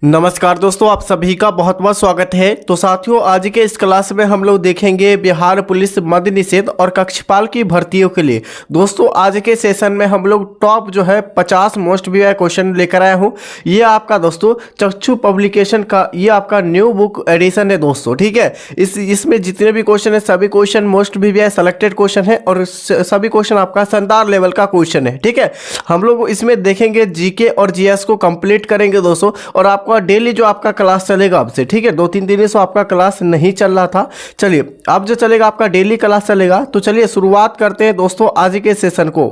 नमस्कार दोस्तों, आप सभी का बहुत बहुत स्वागत है। तो साथियों, आज के इस क्लास में हम लोग देखेंगे बिहार पुलिस मद्य निषेध और कक्षपाल की भर्तियों के लिए। दोस्तों, आज के सेशन में हम लोग टॉप जो है 50 मोस्ट वीआई क्वेश्चन लेकर आया हूँ। ये आपका दोस्तों चक्षु पब्लिकेशन का ये आपका न्यू बुक एडिशन है दोस्तों, ठीक है। इसमें जितने भी क्वेश्चन है सभी question most VI selected question है और सभी क्वेश्चन आपका शानदार लेवल का क्वेश्चन है, ठीक है। हम लोग इसमें देखेंगे जीके और जीएस को कंप्लीट करेंगे दोस्तों, और आपको डेली जो आपका क्लास चलेगा आपसे, ठीक है। 2-3 दिन से आपका क्लास नहीं चल रहा था। चलिए अब जो चलेगा आपका डेली क्लास चलेगा। तो चलिए शुरुआत करते हैं दोस्तों आज के सेशन को।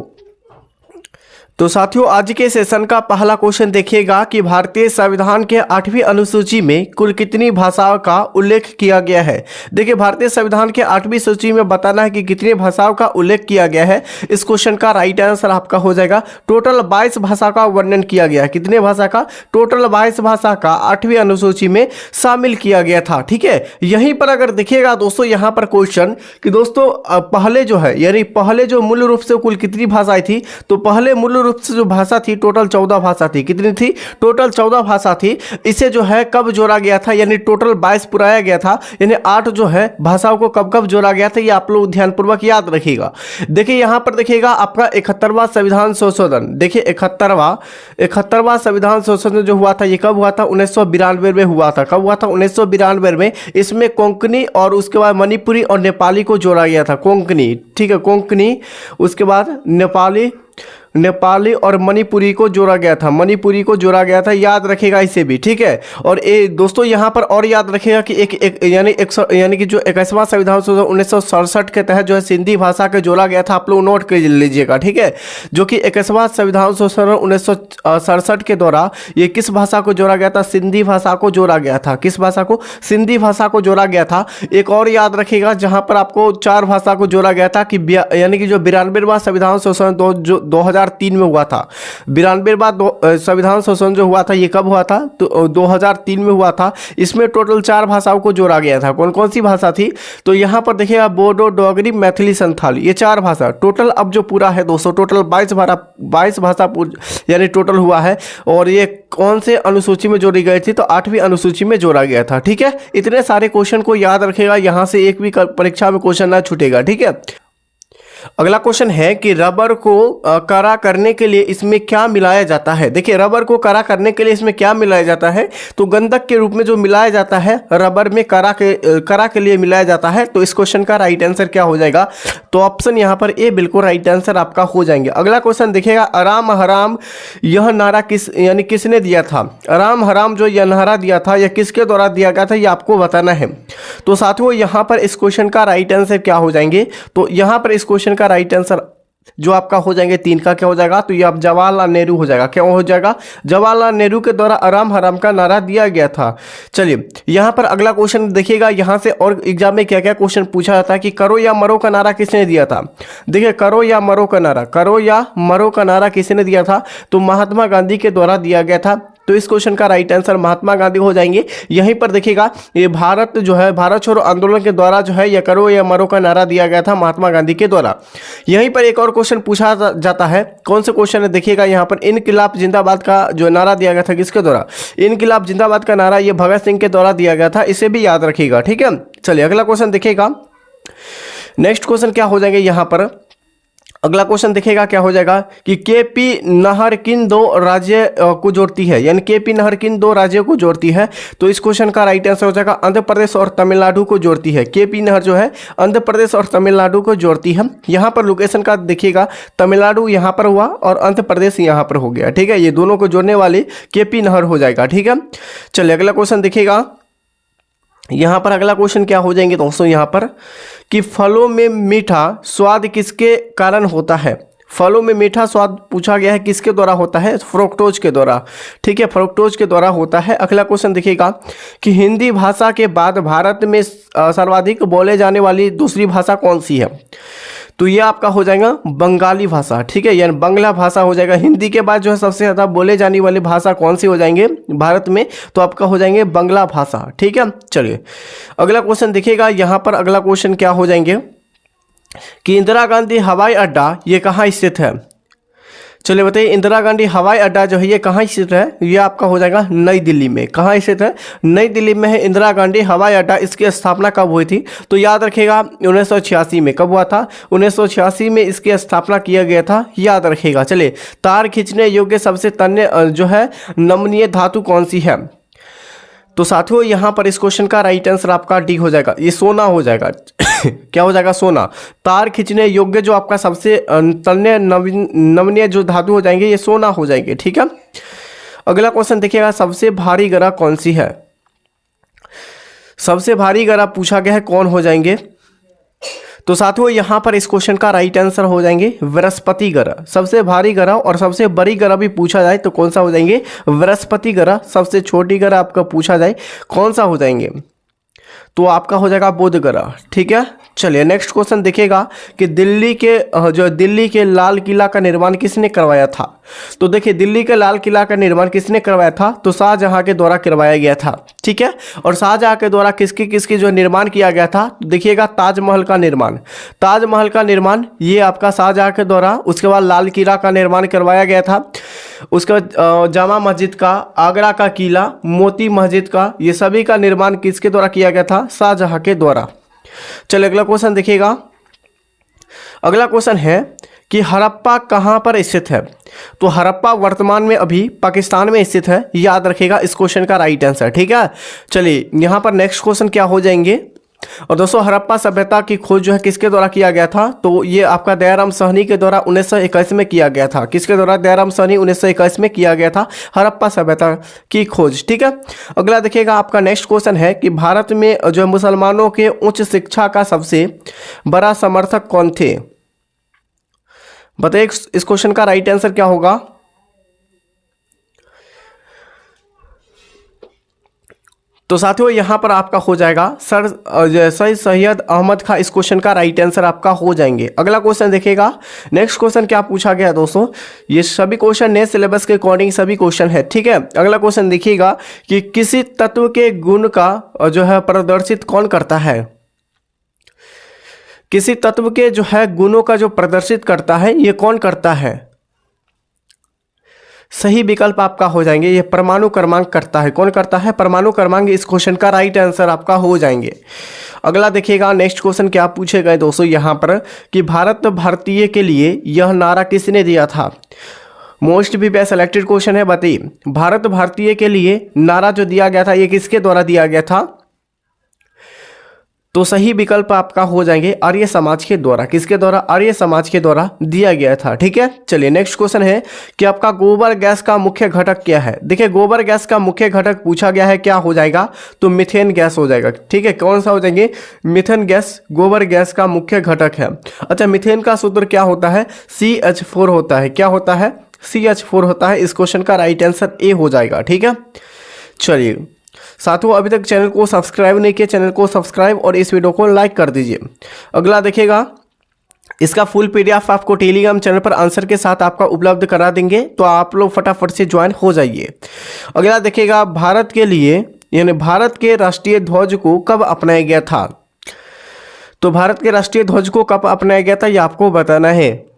तो साथियों, आज के सेशन का पहला क्वेश्चन देखिएगा कि भारतीय संविधान के 8वीं अनुसूची में कुल कितनी भाषाओं का उल्लेख किया गया है। देखिए, भारतीय संविधान के 8वीं सूची में बताना है कि कितनी भाषाओं का उल्लेख किया गया है। इस क्वेश्चन का राइट आंसर आपका हो जाएगा टोटल 22 भाषा का वर्णन किया गया है। कितने भाषा का? टोटल 22 भाषा का 8वीं अनुसूची में शामिल किया गया था, ठीक है। यहीं पर अगर देखिएगा दोस्तों, यहाँ पर क्वेश्चन कि दोस्तों पहले जो है यानी पहले जो मूल रूप से कुल कितनी भाषाएं थी, तो पहले मूल रूप से जो भाषा थी टोटल 14 भाषा थी। कितनी थी? टोटल 14 भाषा थी। इसे जो है कब जोड़ा गया था, यानी टोटल 22 पुराया गया था, यानी 8 जो है भाषाओं को कब कब जोड़ा गया था, ये आप लोग ध्यानपूर्वक याद रखिएगा। देखिए यहां पर देखिएगा आपका 71वां संविधान संशोधन। देखिए 71वां संविधान संशोधन जो हुआ था ये कब हुआ था? 1992 में हुआ था। कब हुआ था? 1992 में। इसमें कोंकणी और उसके बाद मणिपुरी और नेपाली को जोड़ा गया था। कोंकणी, ठीक है, कोंकणी, उसके बाद नेपाली और मणिपुरी को जोड़ा गया था। मणिपुरी को जोड़ा गया था, याद रखेगा इसे भी, ठीक है। और ये दोस्तों यहाँ पर और याद रखेगा कि यानी कि जो 21वां संविधान संशोधन 1967 के तहत जो है सिंधी भाषा के जोड़ा गया था। आप लोग नोट कर लीजिएगा, ठीक है। जो कि 21वां संविधान संशोधन 1967 के द्वारा ये किस भाषा को जोड़ा गया था? सिंधी भाषा को जोड़ा गया था। किस भाषा को? सिंधी भाषा को जोड़ा गया था। एक और याद रखेगा जहाँ पर आपको 4 भाषा को जोड़ा गया था, कि यानी कि जो 92वां संविधान संशोधन जो 2003 में हुआ था। 92वां संविधान संशोधन जो हुआ था ये कब हुआ था? तो 2003 में हुआ था। इसमें टोटल 4 भाषाओं को जोड़ा गया था। कौन कौन सी भाषा थी? तो यहाँ पर देखिएगा बोडो, डोगरी, मैथिली, संथाली, ये 4 भाषा टोटल अब जो पूरा है दोस्तों, टोटल 22 भाषा यानी टोटल हुआ है। और ये कौन से अनुसूची में जोड़ी गई थी? तो 8वीं अनुसूची में जोड़ा गया था, ठीक है। इतने सारे क्वेश्चन को याद रखेगा, यहाँ से एक भी परीक्षा में क्वेश्चन ना छूटेगा, ठीक है। अगला क्वेश्चन है कि रबर को कड़ा करने के लिए इसमें क्या मिलाया जाता है। देखिए रबर को कड़ा करने के लिए इसमें क्या मिलाया जाता है? तो गंधक के रूप में जो मिलाया जाता है रबर में कड़ा के लिए मिलाया जाता है। तो इस क्वेश्चन का राइट आंसर क्या हो जाएगा? तो ऑप्शन यहाँ पर ए बिल्कुल राइट आंसर आपका हो जाएंगे। अगला क्वेश्चन देखिएगा, अराम हराम यह नारा किसने दिया था? अराम हराम जो यह नारा दिया था यह किसके द्वारा दिया गया था, ये आपको बताना है। तो साथियों यहाँ पर इस क्वेश्चन का राइट आंसर क्या हो जाएंगे? तो यहाँ पर इस क्वेश्चन का राइट आंसर जो आपका हो जाएंगे 3 का क्या हो जाएगा? तो ये आप जवाहरलाल नेहरू हो जाएगा। क्या हो जाएगा? जवाहरलाल नेहरू के द्वारा आराम हराम का नारा दिया गया था। चलिए यहाँ पर अगला क्वेश्चन देखिएगा, यहाँ से और एग्जाम में क्या क्या क्वेश्चन पूछा जाता है कि करो या मरो का नारा किसने दिया था। देखिए करो या मरो का नारा किसने दिया था? तो महात्मा गांधी के द्वारा दिया गया था। तो इस क्वेश्चन का राइट आंसर महात्मा गांधी हो जाएंगे। यहीं पर देखिएगा ये भारत छोड़ो आंदोलन के द्वारा जो है ये करो या मरो का नारा दिया गया था महात्मा गांधी के द्वारा। यहीं पर एक और क्वेश्चन पूछा जाता है। कौन से क्वेश्चन है? देखिएगा यहाँ पर इनकिलाब जिंदाबाद का जो नारा दिया गया था किसके द्वारा? इनकिलाब जिंदाबाद का नारा ये भगत सिंह के द्वारा दिया गया था। इसे भी याद रखिएगा, ठीक है। चलिए अगला क्वेश्चन देखिएगा। नेक्स्ट क्वेश्चन क्या हो जाएगा? यहाँ पर अगला क्वेश्चन देखिएगा क्या हो जाएगा कि केपी नहर किन 2 राज्य को जोड़ती है, यानी केपी नहर किन 2 राज्यों को जोड़ती है। तो इस क्वेश्चन का राइट आंसर हो जाएगा आंध्र प्रदेश और तमिलनाडु को जोड़ती है। केपी नहर जो है आंध्र प्रदेश और तमिलनाडु को जोड़ती है। यहाँ पर लोकेशन का देखिएगा, तमिलनाडु यहाँ पर हुआ और आंध्र प्रदेश यहाँ पर हो गया, ठीक है। ये दोनों को जोड़ने वाली केपी नहर हो जाएगा, ठीक है। चलिए अगला क्वेश्चन देखिएगा। यहाँ पर अगला क्वेश्चन क्या हो जाएंगे दोस्तों, यहाँ पर कि फलों में मीठा स्वाद किसके कारण होता है। फलों में मीठा स्वाद पूछा गया है, किसके द्वारा होता है? फ्रुक्टोज के द्वारा, ठीक है, फ्रुक्टोज के द्वारा होता है। अगला क्वेश्चन देखिएगा कि हिंदी भाषा के बाद भारत में सर्वाधिक बोले जाने वाली दूसरी भाषा कौन सी है। तो ये आपका हो जाएगा बंगाली भाषा, ठीक है, यानी बांग्ला भाषा हो जाएगा। हिंदी के बाद जो है सबसे ज़्यादा बोले जाने वाली भाषा कौन सी हो जाएंगे भारत में? तो आपका हो जाएंगे बांग्ला भाषा, ठीक है। चलिए अगला क्वेश्चन देखिएगा। यहाँ पर अगला क्वेश्चन क्या हो जाएंगे कि इंदिरा गांधी हवाई अड्डा ये कहाँ स्थित है। चलिए बताइए, इंदिरा गांधी हवाई अड्डा जो है ये कहाँ स्थित है? ये आपका हो जाएगा नई दिल्ली में। कहाँ स्थित है? नई दिल्ली में है इंदिरा गांधी हवाई अड्डा। इसकी स्थापना कब हुई थी? तो याद रखिएगा 1986 में। कब हुआ था? 1986 में इसकी स्थापना किया गया था, याद रखिएगा। चलिए, तार खींचने योग्य सबसे तन्य जो है नमनीय धातु कौन सी है? तो साथियों यहाँ पर इस क्वेश्चन का राइट आंसर आपका डी हो जाएगा, ये सोना हो जाएगा। क्या हो जाएगा? सोना। तार खींचने योग्य जो आपका सबसे तन्य नमनीय जो धातु हो जाएंगे ये सोना हो जाएंगे, ठीक है। अगला क्वेश्चन देखिएगा, सबसे भारी ग्रह कौन सी है? सबसे भारी ग्रह पूछा गया है, कौन हो जाएंगे? तो साथियों यहाँ पर इस क्वेश्चन का राइट आंसर हो जाएंगे बृहस्पति ग्रह। सबसे भारी ग्रह और सबसे बड़ी ग्रह भी पूछा जाए तो कौन सा हो जाएंगे? बृहस्पति ग्रह। सबसे छोटी ग्रह आपका पूछा जाए कौन सा हो जाएंगे? तो आपका हो जाएगा बुध ग्रह, ठीक है। चलिए नेक्स्ट क्वेश्चन देखिएगा कि दिल्ली के लाल किला का निर्माण किसने करवाया था? तो देखिए, दिल्ली के लाल किला का निर्माण किसने करवाया था? तो शाहजहां के द्वारा करवाया गया था, ठीक है। और शाहजहां के द्वारा किसकी जो निर्माण किया गया था? तो देखिएगा ताजमहल का निर्माण। ताजमहल का निर्माण ये आपका शाहजहां के द्वारा, उसके बाद लाल किला का निर्माण करवाया गया था, उसके बाद जामा मस्जिद का, आगरा का किला, मोती मस्जिद का, ये सभी का निर्माण किसके द्वारा किया गया था? शाहजहां के द्वारा। चलिए अगला क्वेश्चन देखिएगा। अगला क्वेश्चन है कि हड़प्पा कहाँ पर स्थित है? तो हड़प्पा वर्तमान में अभी पाकिस्तान में स्थित है, याद रखिएगा इस क्वेश्चन का राइट आंसर, ठीक है। चलिए यहाँ पर नेक्स्ट क्वेश्चन क्या हो जाएंगे? और दोस्तों, हड़प्पा सभ्यता की खोज जो है किसके द्वारा किया गया था? तो ये आपका दयाराम साहनी के द्वारा 1921 में किया गया था। किसके द्वारा? दयाराम साहनी 1921 में किया गया था हड़प्पा सभ्यता की खोज, ठीक है। अगला देखिएगा, आपका नेक्स्ट क्वेश्चन है कि भारत में जो मुसलमानों के उच्च शिक्षा का सबसे बड़ा समर्थक कौन थे? बताइए इस क्वेश्चन का राइट आंसर क्या होगा? तो साथियों यहाँ पर आपका हो जाएगा सर सैयद अहमद खां। इस क्वेश्चन का राइट आंसर आपका हो जाएंगे। अगला क्वेश्चन देखिएगा। नेक्स्ट क्वेश्चन क्या पूछा गया दोस्तों? ये सभी क्वेश्चन नए सिलेबस के अकॉर्डिंग सभी क्वेश्चन है, ठीक है। अगला क्वेश्चन देखिएगा कि किसी तत्व के गुण का जो है प्रदर्शित कौन करता है? किसी तत्व के जो है गुणों का जो प्रदर्शित करता है ये कौन करता है? सही विकल्प आपका हो जाएंगे, ये परमाणु क्रमांक करता है। कौन करता है? परमाणु क्रमांक। इस क्वेश्चन का राइट आंसर आपका हो जाएंगे। अगला देखिएगा, नेक्स्ट क्वेश्चन क्या पूछे गए दोस्तों यहाँ पर कि भारत भारतीय के लिए यह नारा किसने दिया था? मोस्ट भी बेस्ट सिलेक्टेड क्वेश्चन है। बताइए, भारत भारतीय के लिए नारा जो दिया गया था ये किसके द्वारा दिया गया था? तो सही विकल्प आपका हो जाएंगे आर्य समाज के द्वारा। किसके द्वारा? आर्य समाज के द्वारा दिया गया था, ठीक है। चलिए नेक्स्ट क्वेश्चन है कि आपका गोबर गैस का मुख्य घटक क्या है? देखिए, गोबर गैस का मुख्य घटक पूछा गया है, क्या हो जाएगा? तो मीथेन गैस हो जाएगा, ठीक है। कौन सा हो जाएंगे? मीथेन गैस गोबर गैस का मुख्य घटक है। अच्छा, मीथेन का सूत्र क्या होता है? CH4 होता है। क्या होता है? CH4 होता है। इस क्वेश्चन का राइट आंसर ए हो जाएगा, ठीक है। चलिए साथियों, अभी तक चैनल को सब्सक्राइब नहीं किया, चैनल को सब्सक्राइब और इस वीडियो को लाइक कर दीजिए। अगला देखिएगा, इसका फुल PDF आपको टेलीग्राम चैनल पर आंसर के साथ आपका उपलब्ध करा देंगे, तो आप लोग फटाफट से ज्वाइन हो जाइए। अगला देखिएगा, भारत के लिए यानी भारत के राष्ट्रीय ध्वज को कब अपनाया गया था? तो भारत के राष्ट्रीय ध्वज को कब अपनाया गया था ये आपको बताना है।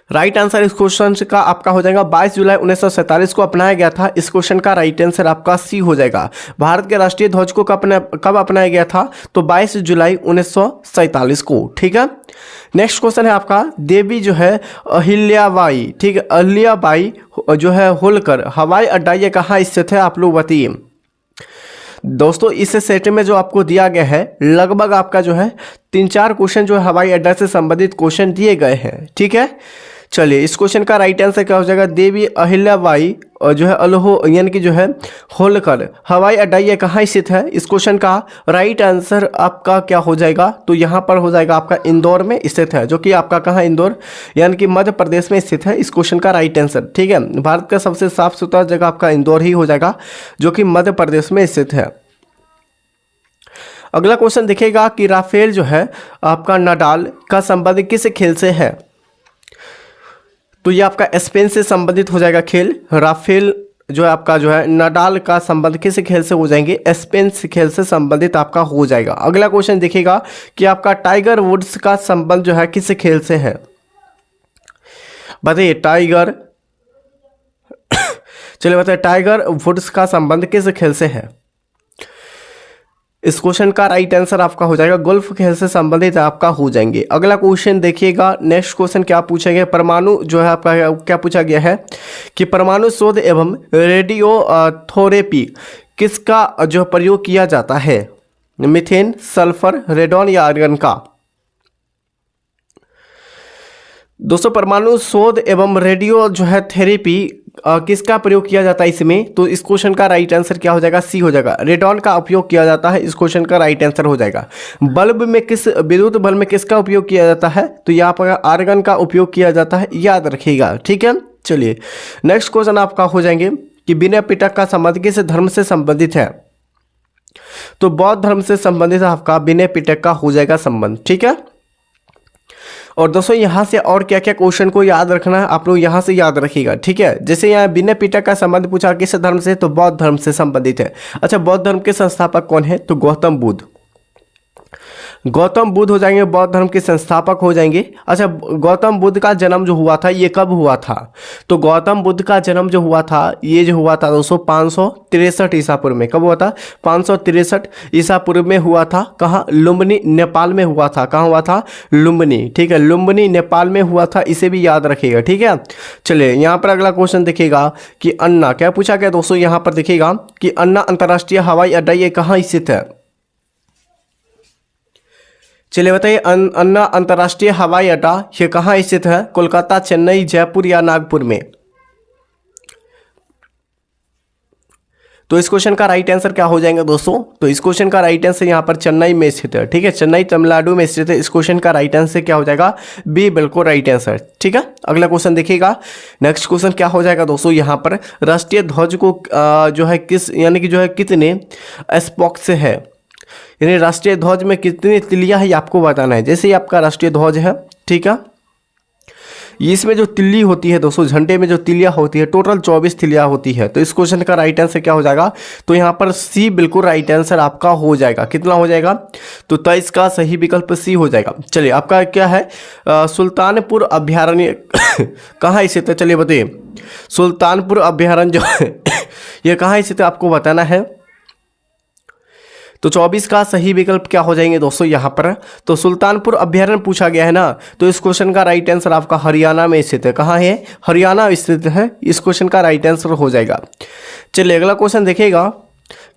राइट आंसर इस क्वेश्चन का आपका हो जाएगा 22 जुलाई 1947 को अपनाया गया था। इस क्वेश्चन का राइट आंसर आपका सी हो जाएगा। भारत के राष्ट्रीय ध्वज को कब अपनाया गया था? तो 22 जुलाई 1947 को, ठीक है। नेक्स्ट क्वेश्चन है आपका, देवी जो है अहिल्याबाई, ठीक है, अहिल्याबाई जो है होलकर हवाई अड्डा ये कहाँ स्थित है? आप लोग बताइए। दोस्तों, इस सेट में जो आपको दिया गया है लगभग आपका जो है 3-4 क्वेश्चन जो है हवाई अड्डा से संबंधित क्वेश्चन दिए गए हैं, ठीक है। चलिए इस क्वेश्चन का राइट आंसर क्या हो जाएगा? देवी अहिल्याबाई और जो है अलोहो यानी कि जो है होलकर हवाई अड्डा ये कहाँ स्थित है? इस क्वेश्चन का राइट आंसर आपका क्या हो जाएगा? तो यहाँ पर हो जाएगा आपका इंदौर में स्थित है, जो कि आपका कहाँ? इंदौर यानी कि मध्य प्रदेश में स्थित है। इस क्वेश्चन का राइट आंसर, ठीक है। भारत का सबसे साफ सुथरा जगह आपका इंदौर ही हो जाएगा, जो कि मध्य प्रदेश में स्थित है। अगला क्वेश्चन दिखेगा कि राफेल जो है आपका नडाल का संबंध किस खेल से है? तो ये आपका स्पेन से संबंधित हो जाएगा खेल। राफेल जो है आपका जो है नडाल का संबंध किस खेल से हो जाएंगे? स्पेन से खेल से संबंधित आपका हो जाएगा। अगला क्वेश्चन देखिएगा कि आपका टाइगर वुड्स का संबंध जो है किस खेल से है? बताइए टाइगर चलिए बताइए टाइगर वुड्स का संबंध किस खेल से है? इस क्वेश्चन का राइट आंसर आपका हो जाएगा गोल्फ खेल से संबंधित आपका हो जाएंगे। अगला क्वेश्चन देखिएगा, नेक्स्ट क्वेश्चन क्या पूछा गया, परमाणु जो है आपका क्या पूछा गया है कि परमाणु शोध एवं रेडियो थेरेपी किसका जो प्रयोग किया जाता है? मीथेन, सल्फर, रेडॉन या आर्गन का? दोस्तों परमाणु शोध एवं रेडियो जो है थेरेपी किसका प्रयोग किया जाता है इसमें? तो इस क्वेश्चन का राइट आंसर क्या हो जाएगा? सी हो जाएगा, रेडॉन का उपयोग किया जाता है। इस क्वेश्चन का राइट आंसर हो जाएगा। बल्ब में किस विद्युत बल्ब में किसका उपयोग किया जाता है? तो यहाँ पर आर्गन का उपयोग किया जाता है, याद रखिएगा, ठीक है। चलिए नेक्स्ट क्वेश्चन आपका हो जाएंगे कि विनय पिटक का संबंध किस धर्म से संबंधित है? तो बौद्ध धर्म से संबंधित आपका विनय पिटक का हो जाएगा संबंध, ठीक है। और दोस्तों यहाँ से और क्या क्या क्वेश्चन को याद रखना है आप लोग यहाँ से याद रखिएगा, ठीक है। जैसे यहाँ विनय पिटक का संबंध पूछा किस धर्म से? तो बौद्ध धर्म से संबंधित है। अच्छा बौद्ध धर्म के संस्थापक कौन है? तो गौतम बुद्ध। गौतम बुद्ध हो जाएंगे बौद्ध धर्म के संस्थापक हो जाएंगे। अच्छा गौतम बुद्ध का जन्म जो हुआ था ये कब हुआ था? तो गौतम बुद्ध का जन्म जो हुआ था ये जो हुआ था दोस्तों 563 ईसा पूर्व में। कब हुआ था? 563 ईसा पूर्व में हुआ था। कहाँ? लुम्बिनी नेपाल में हुआ था। कहाँ हुआ था? लुम्बिनी, ठीक है, लुम्बिनी नेपाल में हुआ था, इसे भी याद रखिएगा, ठीक है। चलिए यहाँ पर अगला क्वेश्चन देखिएगा कि अन्ना क्या पूछा गया दोस्तों, यहाँ पर देखिएगा कि अन्ना अंतर्राष्ट्रीय हवाई अड्डा ये कहाँ स्थित है? चलिए बताइए अन्ना अंतर्राष्ट्रीय हवाई अड्डा ये कहाँ स्थित है? कोलकाता, चेन्नई, जयपुर या नागपुर में? तो इस क्वेश्चन का राइट आंसर क्या हो जाएगा दोस्तों? तो इस क्वेश्चन का राइट आंसर यहाँ पर चेन्नई में स्थित है, ठीक है, चेन्नई तमिलनाडु में स्थित है। इस क्वेश्चन का राइट आंसर क्या हो जाएगा? बी बिल्कुल राइट आंसर, ठीक है। अगला क्वेश्चन देखिएगा, नेक्स्ट क्वेश्चन क्या हो जाएगा दोस्तों, यहाँ पर राष्ट्रीय ध्वज को जो है किस यानी कि जो है कितने स्पोक से है? यानी राष्ट्रीय ध्वज में कितनी तिल्लियां है आपको बताना है। जैसे ही आपका राष्ट्रीय ध्वज है, ठीक है, इसमें जो तिल्ली होती है दोस्तों, झंडे में जो तिल्लियां होती है टोटल 24 तिल्लियां होती है। तो इस क्वेश्चन का राइट आंसर क्या हो जाएगा? तो यहाँ पर सी बिल्कुल राइट आंसर आपका हो जाएगा। कितना हो जाएगा? तो 23 का सही विकल्प सी हो जाएगा। चलिए आपका क्या है, सुल्तानपुर अभ्यारण्य कहाँ स्थित है? चलिए बताइए, सुल्तानपुर अभ्यारण्य जो है ये कहाँ स्थित है आपको बताना है। तो 24 का सही विकल्प क्या हो जाएंगे दोस्तों यहाँ पर? तो सुल्तानपुर अभ्यारण्य पूछा गया है ना, तो इस क्वेश्चन का राइट आंसर आपका हरियाणा में स्थित है। कहाँ है? हरियाणा स्थित है। इस क्वेश्चन का राइट आंसर हो जाएगा। चलिए अगला क्वेश्चन देखिएगा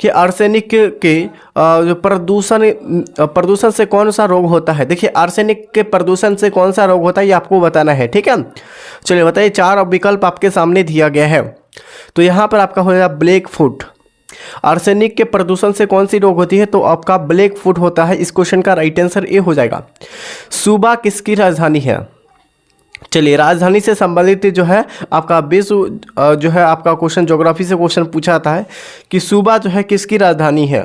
कि आर्सेनिक के जो प्रदूषण से कौन सा रोग होता है? देखिए आर्सेनिक के प्रदूषण से कौन सा रोग होता है ये आपको बताना है, ठीक है। चलिए बताइए, 4 विकल्प आपके सामने दिया गया है। तो यहाँ पर आपका हो जाएगा ब्लैक फुट। आर्सेनिक के प्रदूषण से कौन सी रोग होती है? तो आपका ब्लैक फुट होता है। इस क्वेश्चन का राइट आंसर ए हो जाएगा। सूबा किसकी राजधानी है? चलिए राजधानी से संबंधित जो है आपका विश्व जो है आपका क्वेश्चन ज्योग्राफी से क्वेश्चन पूछा था है कि सूबा जो है किसकी राजधानी है?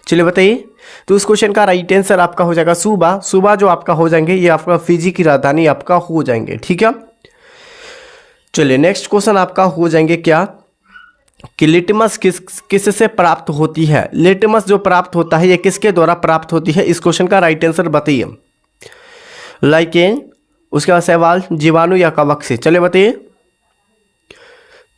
चलिए बताइए, तो इस क्वेश्चन का राइट आंसर आपका हो जाएगा सूबा। सूबा जो आपका हो जाएंगे ये आपका फिजी की राजधानी आपका हो जाएंगे, ठीक है। चलिए नेक्स्ट क्वेश्चन आपका हो जाएंगे क्या कि लिटमस किससे प्राप्त होती है? लिटमस जो प्राप्त होता है ये किसके द्वारा प्राप्त होती है? इस क्वेश्चन का राइट आंसर बताइए। लाइकेन, उसके बाद शैवाल, जीवाणु या कवक से? चलिए बताइए।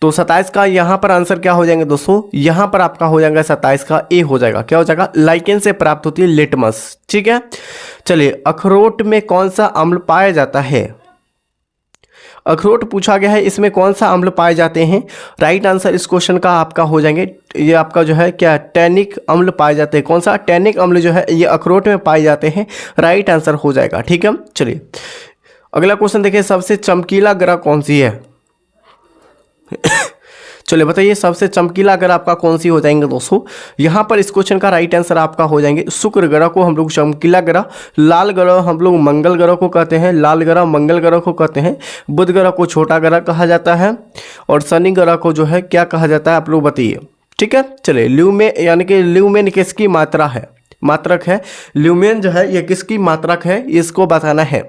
तो 27 का यहाँ पर आंसर क्या हो जाएंगे दोस्तों? यहाँ पर आपका हो जाएगा 27 का ए हो जाएगा। क्या हो जाएगा? लाइकेन से प्राप्त होती है लिटमस, ठीक है। चलिए अखरोट में कौन सा अम्ल पाया जाता है? अखरोट पूछा गया है, इसमें कौन सा अम्ल पाए जाते हैं? राइट आंसर इस क्वेश्चन का आपका हो जाएंगे ये आपका जो है क्या टैनिक अम्ल पाए जाते हैं। कौन सा? टैनिक अम्ल जो है ये अखरोट में पाए जाते हैं। राइट आंसर हो जाएगा, ठीक है। चलिए अगला क्वेश्चन देखिए, सबसे चमकीला ग्रह कौन सी है? चलिए बताइए, सबसे चमकीला ग्रह आपका कौन सी हो जाएंगे दोस्तों? यहाँ पर इस क्वेश्चन का राइट आंसर आपका हो जाएंगे शुक्र ग्रह को हम लोग चमकीला ग्रह, लाल ग्रह हम लोग मंगल ग्रह को कहते हैं, लाल ग्रह मंगल ग्रह को कहते हैं, बुध ग्रह को छोटा ग्रह कहा जाता है और शनि ग्रह को जो है क्या कहा जाता है आप लोग बताइए, ठीक है। चलिए ल्यूमेन यानी कि ल्यूमेन किसकी मात्रा है? मात्रक है। ल्यूमेन जो है ये किसकी मात्रक है इसको बताना है।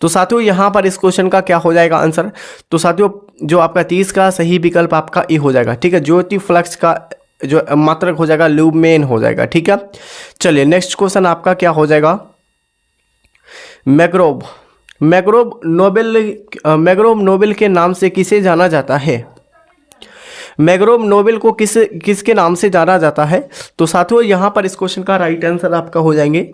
तो साथियों यहाँ पर इस क्वेश्चन का क्या हो जाएगा आंसर? तो साथियों जो आपका 30 का सही विकल्प आपका ई हो जाएगा, ठीक है। ज्योति फ्लक्स का जो मात्रक हो जाएगा ल्यूमेन हो जाएगा, ठीक है। चलिए नेक्स्ट क्वेश्चन आपका क्या हो जाएगा? मैंग्रोव मैग्रोव नोबेल के नाम से किसे जाना जाता है? मैग्रोव नोबेल को किसके नाम से जाना जाता है? तो साथियों यहाँ पर इस क्वेश्चन का राइट आंसर आपका हो जाएंगे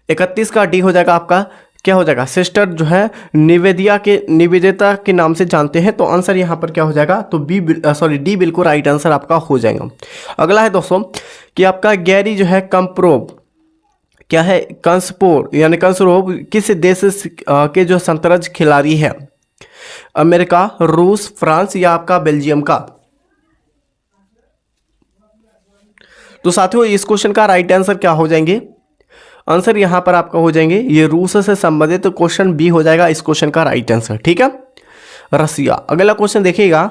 31 का डी हो जाएगा आपका। क्या हो जाएगा? सिस्टर जो है निवेदिता के नाम से जानते हैं। तो आंसर यहाँ पर क्या हो जाएगा? तो डी बिल्कुल राइट आंसर आपका हो जाएगा। अगला है दोस्तों कि आपका गैरी जो है कंप्रोव क्या है? कंसपोर यानी कंसरोव किस देश के जो शतरंज खिलाड़ी है? अमेरिका, रूस, फ्रांस या आपका बेल्जियम का? तो साथियों इस क्वेश्चन का राइट आंसर क्या हो जाएंगे? आंसर यहां पर आपका हो जाएंगे ये रूस से संबंधित तो क्वेश्चन बी हो जाएगा इस क्वेश्चन का राइट आंसर। ठीक है, रसिया। अगला क्वेश्चन देखिएगा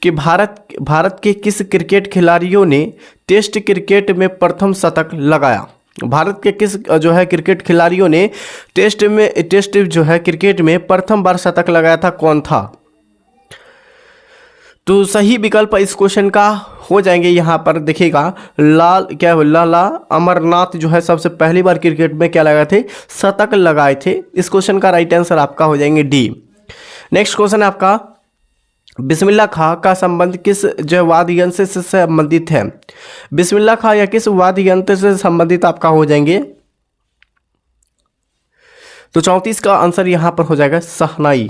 कि भारत के किस क्रिकेट खिलाड़ियों ने टेस्ट क्रिकेट में प्रथम शतक लगाया? भारत के किस जो है क्रिकेट खिलाड़ियों ने टेस्ट जो है क्रिकेट में प्रथम बार शतक लगाया था? कौन था? तो सही विकल्प इस क्वेश्चन का हो जाएंगे यहाँ पर देखिएगा लाला अमरनाथ जो है सबसे पहली बार क्रिकेट में क्या लगाए थे? शतक लगाए थे। इस क्वेश्चन का राइट आंसर आपका हो जाएंगे डी। नेक्स्ट क्वेश्चन है आपका बिस्मिल्लाह खां का संबंध किस जो वाद्य यंत्र से संबंधित है? बिस्मिल्लाह खां या किस वाद्य यंत्र से संबंधित आपका हो जाएंगे? तो 34 का आंसर यहां पर हो जाएगा शहनाई।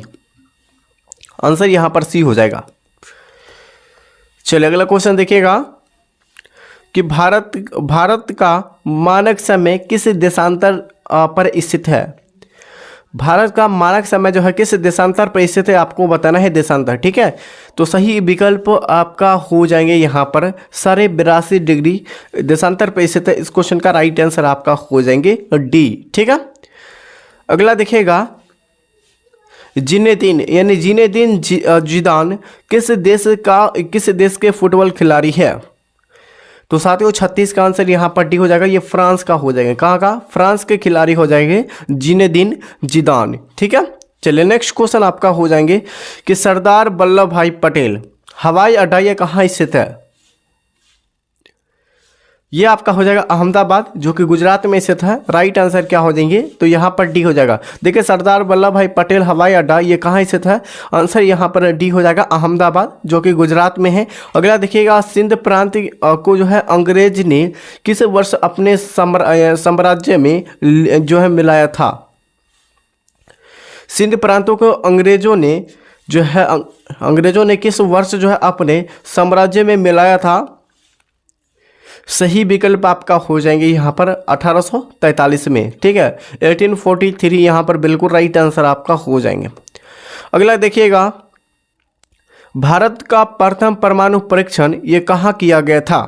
आंसर यहां पर सी हो जाएगा। चलिए अगला क्वेश्चन देखिएगा कि भारत का मानक समय किस देशांतर पर स्थित है? भारत का मानक समय जो है किस देशांतर पर स्थित है? आपको बताना है देशांतर। ठीक है, तो सही विकल्प आपका हो जाएंगे यहाँ पर 82.5 डिग्री देशांतर पर स्थित है। इस क्वेश्चन का राइट आंसर आपका हो जाएंगे डी। ठीक है, अगला देखिएगा जिनेदिन जिदान किस देश के फुटबॉल खिलाड़ी है? तो साथियों 36 का आंसर यहाँ पर डी हो जाएगा। ये फ्रांस का हो जाएगा। कहाँ का? फ्रांस के खिलाड़ी हो जाएंगे जिनेदिन जिदान। ठीक है, चलिए नेक्स्ट क्वेश्चन आपका हो जाएंगे कि सरदार वल्लभ भाई पटेल हवाई अड्डा ये कहाँ स्थित है? ये आपका हो जाएगा अहमदाबाद जो कि गुजरात में स्थित है। राइट आंसर क्या हो जाएंगे? तो यहाँ पर डी हो जाएगा। देखिए सरदार वल्लभ भाई पटेल हवाई अड्डा ये कहाँ स्थित है? आंसर यहाँ पर डी हो जाएगा अहमदाबाद जो कि गुजरात में है। अगला देखिएगा सिंध प्रांत को जो है अंग्रेज ने किस वर्ष अपने साम्राज्य में जो है मिलाया था? सिंध प्रांतों को अंग्रेजों ने किस वर्ष जो है अपने साम्राज्य में मिलाया था? सही विकल्प आपका हो जाएंगे यहाँ पर 1843 में। ठीक है, 1843 यहाँ पर बिल्कुल राइट आंसर आपका हो जाएंगे। अगला देखिएगा भारत का प्रथम परमाणु परीक्षण ये कहाँ किया गया था?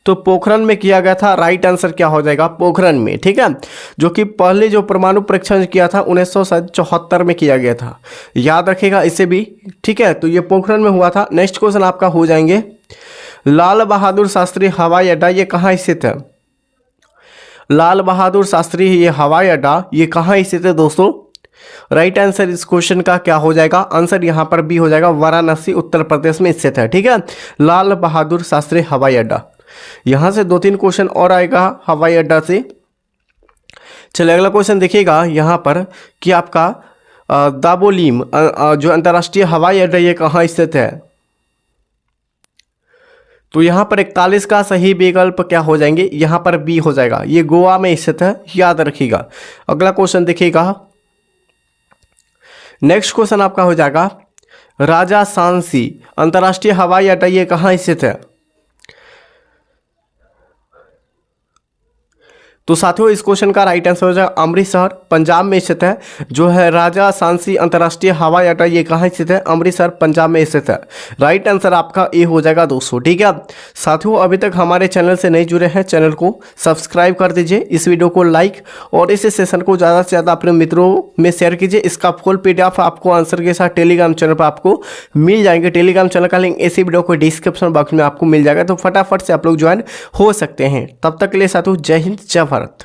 तो पोखरण में किया गया था। राइट आंसर क्या हो जाएगा? पोखरण में। ठीक है, जो कि पहले जो परमाणु परीक्षण किया था 1974 में किया गया था। याद रखिएगा इसे भी। ठीक है, तो ये पोखरण में हुआ था। नेक्स्ट क्वेश्चन आपका हो जाएंगे लाल बहादुर शास्त्री हवाई अड्डा ये कहाँ स्थित है? लाल बहादुर शास्त्री ये हवाई अड्डा ये कहाँ स्थित है दोस्तों? राइट आंसर इस क्वेश्चन का क्या हो जाएगा? आंसर यहाँ पर बी हो जाएगा वाराणसी उत्तर प्रदेश में स्थित है। ठीक है, लाल बहादुर शास्त्री हवाई अड्डा। यहाँ से 2-3 क्वेश्चन और आएगा हवाई अड्डा से। चलिए अगला क्वेश्चन देखिएगा यहाँ पर कि आपका दाबोलिम जो अंतर्राष्ट्रीय हवाई अड्डा ये कहाँ स्थित है? तो यहाँ पर 41 का सही विकल्प क्या हो जाएंगे? यहाँ पर बी हो जाएगा। ये गोवा में स्थित है, याद रखिएगा। अगला क्वेश्चन देखिएगा। नेक्स्ट क्वेश्चन आपका हो जाएगा राजा सांसी अंतर्राष्ट्रीय हवाई अड्डा ये कहाँ स्थित है? तो साथियों इस क्वेश्चन का राइट आंसर हो जाएगा अमृतसर पंजाब में स्थित है। जो है राजा सांसी अंतर्राष्ट्रीय हवाई अड्डा ये कहाँ स्थित है? अमृतसर पंजाब में स्थित है। राइट आंसर आपका ए हो जाएगा दोस्तों। ठीक है साथियों, अभी तक हमारे चैनल से नहीं जुड़े हैं चैनल को सब्सक्राइब कर दीजिए, इस वीडियो को लाइक और इस सेशन को ज़्यादा से ज़्यादा अपने मित्रों में शेयर कीजिए। इसका फुल PDF आपको आंसर के साथ टेलीग्राम चैनल पर आपको मिल जाएंगे। टेलीग्राम चैनल का लिंक इसी वीडियो को डिस्क्रिप्शन बॉक्स में आपको मिल जाएगा, तो फटाफट से आप लोग ज्वाइन हो सकते हैं। तब तक के लिए साथियों जय हिंद जय भारत।